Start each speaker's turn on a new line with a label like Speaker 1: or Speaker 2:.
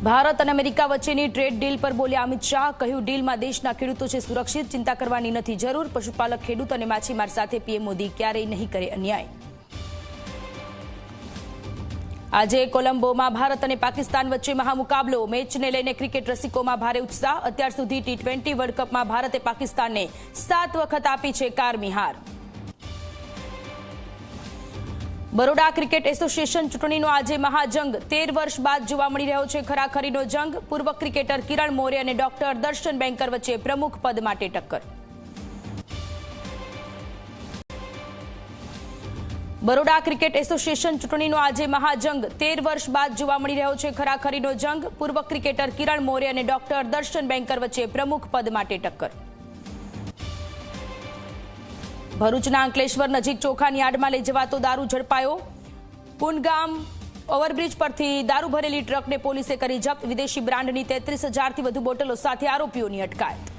Speaker 1: ભારત અને અમેરિકા વચ્ચેની trade deal પર બોલ્યા અમિત શાહ। કહ્યું, ડીલમાં દેશના ખેડૂતો છે સુરક્ષિત, ચિંતા કરવાની નથી જરૂર। પશુપાલક, ખેડૂત અને માછીમાર સાથે પીએમ મોદી ક્યારેય નહીં કરે અન્યાય। આજે કોલંબોમાં ભારત અને પાકિસ્તાન વચ્ચે મહામુકાબલો। મેચને લઈને ક્રિકેટ રસિકોમાં ભારે ઉત્સાહ। અત્યાર સુધી T20 વર્લ્ડ કપમાં ભારતે પાકિસ્તાનને 7 વખત આપી છે કારમી હાર। બરોડા ક્રિકેટ એસોસિએશન ચૂંટણીનો આજે મહાજંગ। 13 વર્ષ બાદ જોવા મળી રહ્યો છે ખરાખરીનો જંગ। પૂર્વ ક્રિકેટર કિરણ મોરે અને ડોક્ટર દર્શન બેંકર વચ્ચે પ્રમુખ પદ માટે ટક્કર। બરોડા ક્રિકેટ એસોસિએશન ચૂંટણીનો આજે મહાજંગ। 13 વર્ષ બાદ જોવા મળી રહ્યો છે ખરાખરીનો જંગ। પૂર્વ ક્રિકેટર કિરણ મોરે અને ડોક્ટર દર્શન બેંકર વચ્ચે પ્રમુખ પદ માટે ટક્કર। ભરૂચના અંકલેશ્વર નજીક ચોખાની યાર્ડમાં લઈ જવાતો દારૂ ઝડપાયો। પુનગામ ઓવરબ્રિજ પરથી દારૂ ભરેલી ટ્રકને પોલીસે કરી જપ્ત। વિદેશી બ્રાન્ડની 33,000થી વધુ બોટલો સાથે આરોપીઓની અટકાયત।